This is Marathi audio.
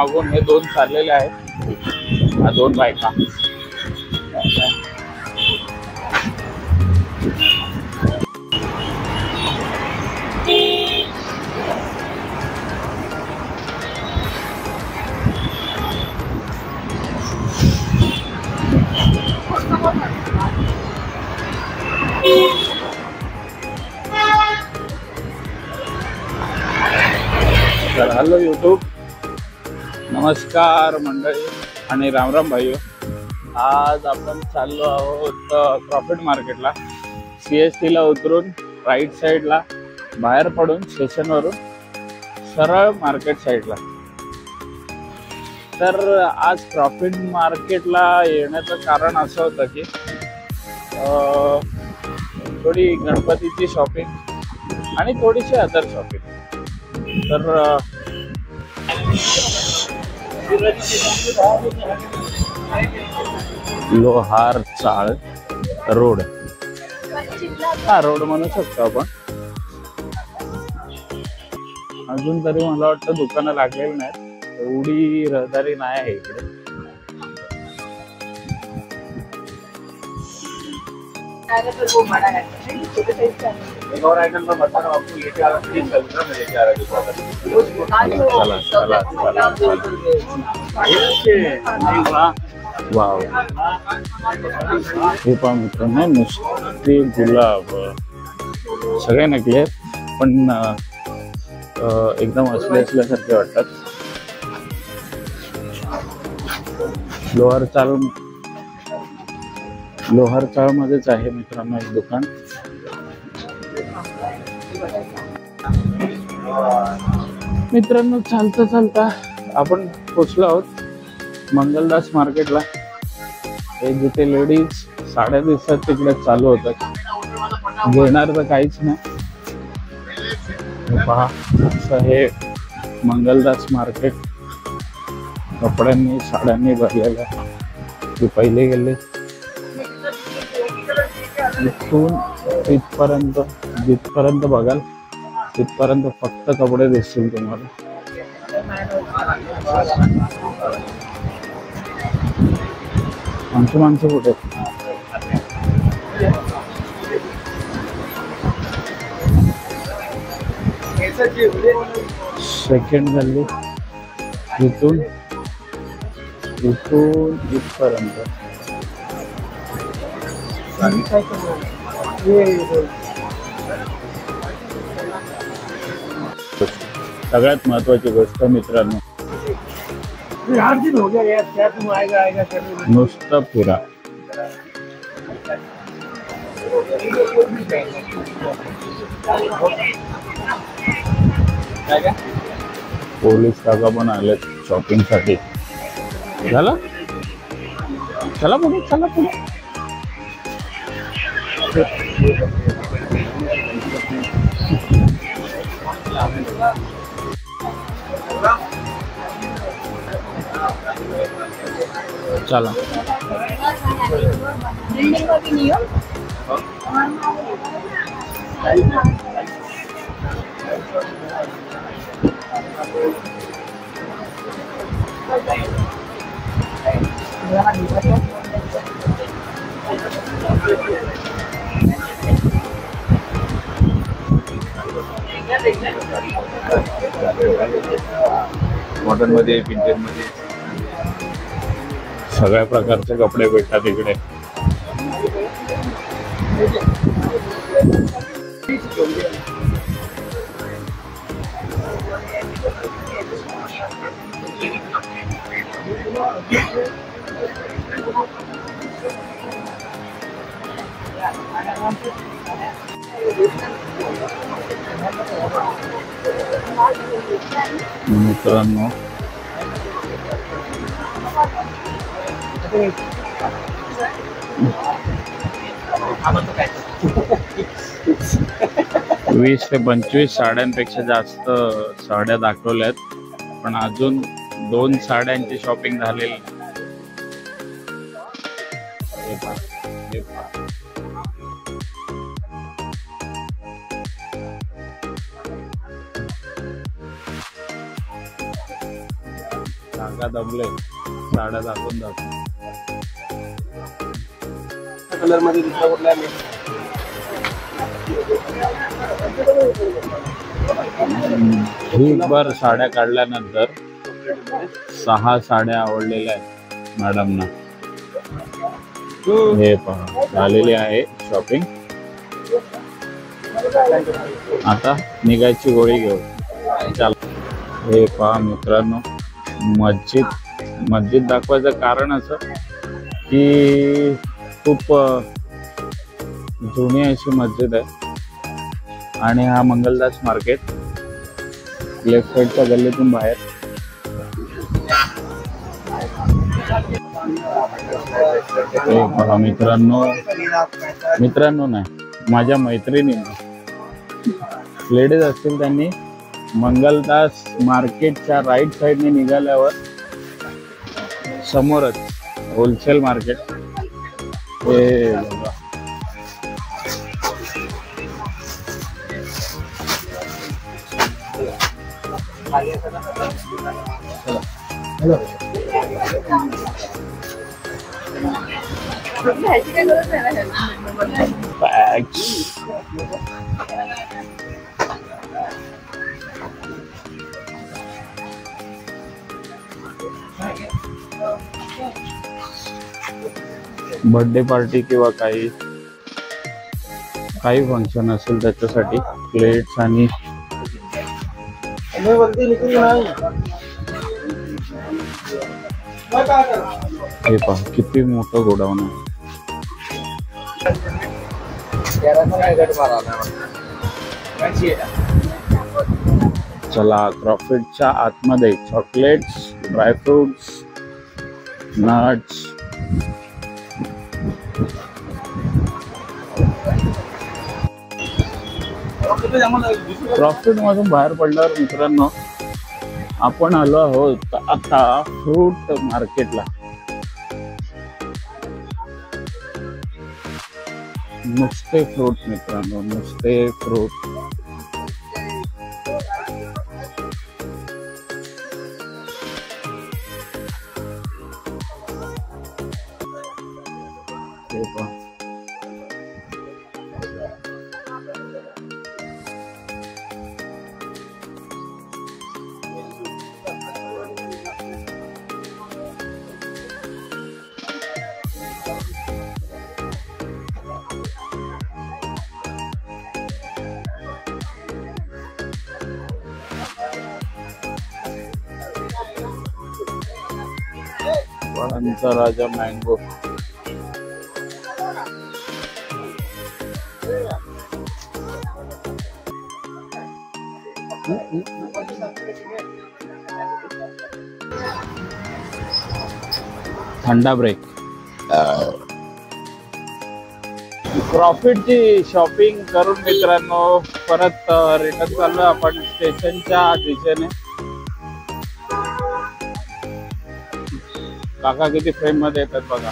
मागून हे दोन चाललेले आहेत, हा दोन बायका. तर हॅलो यूट्यूब, नमस्कार मंडळी आणि रामराम भाईओ. आज आपण चाललो आहोत प्रॉफिट मार्केटला. CST ला उतरून राईट साईडला बाहेर पडून स्टेशनवरून सरळ मार्केट साईडला. तर आज प्रॉफिट मार्केटला येण्याचं कारण असं होतं की थोडी गणपतीची शॉपिंग आणि थोडीशी अदर शॉपिंग. तर लोहार चाळ रोड, हा रोड म्हणू शकतो आपण. अजून तरी मला वाटतं दुकानं लागलेली नाहीत, एवढी रहदारी नाही आहे इकडे. और आइटम का बताना आपको ये क्या है, चलता है क्या है वाव, हे पहा मित्रांनो, नुसते गुलाब सगळे नकली पण एकदम असल्यासारखे वाटतात. लोहार चाळ मध्येच आहे मित्रांनो एक दुकान. मित्रांनो चालता चालता आपण पोचलो आहोत मंगलदास मार्केटला. हे जिथे लेडीज साड्या दिसतात तिकडे चालू होतात, घेणार तर काहीच नाही. पहा असं हे मंगलदास मार्केट कपड्यांनी साड्यांनी भरलेलं आहे. ते पहिले गेले इथून जिथपर्यंत बघाल तिथपर्यंत फक्त कपडे दिसतील तुम्हाला. माणसं कुठे? सेकंड झाली इथून इथपर्यंत. सगळ्यात महत्वाची गोष्ट मित्रांनो, नुसतं फिरा. पोलीस काका पण आलेत शॉपिंग साठी. झालं, चला पुढे. चला मॉडर्न मध्ये, विंटेज मध्ये सगळ्या प्रकारचे कपडे भेटतात इकडे. मित्रांनो वीस ते 25 साड्यांपेक्षा जास्त साड्या दाखवल्यात, पण अजून 2 साड्यांची शॉपिंग झालेली. काका दमले, साड्या दाखवून जातो. कलर मध्ये दुसरा कुठला आहे? ढीगभर साड्या काढल्यानंतर 6 साड्या आवडलेल्या आहेत मॅडमना. हे पहा झालेली आहे शॉपिंग. आता निघायची गोळी घेऊ. चला. हे पहा मित्रांनो, मस्जिद दाखवायचं कारण असं की खूप जुनी अशी मस्जिद आहे आणि हा मंगलदास मार्केट लेफ्ट साईडच्या गल्लीतून बाहेर. हे पहा मित्रांनो नाही, माझ्या मैत्रिणी लेडीज असतील त्यांनी मंगलदास मार्केटच्या राईट साईडने निघाल्यावर समोरच होलसेल मार्केट. हे बघा, बॅग्स. बर्थडे पार्टी किंवा काही फंक्शन असेल त्याच्यासाठी प्लेट्स आणि हे पहा किती मोठं गोडाऊन आहे. चला क्रॉफिटच्या आतमध्ये चॉकलेट्स, ड्रायफ्रुट्स, नट्स. प्रॉफिट मधून बाहेर पडल्यावर मित्रांनो आपण आलो आहोत आता फ्रूट मार्केटला. नुसते फ्रूट मित्रांनो, नुसते फ्रूट. फळांचा राजा मँगो. थंडा ब्रेक. प्रॉफिटची शॉपिंग करून मित्रांनो परत रिटर्न चाललो आपण स्टेशनच्या दिशेने. काका किती फ्रेम मध्ये येतात बघा.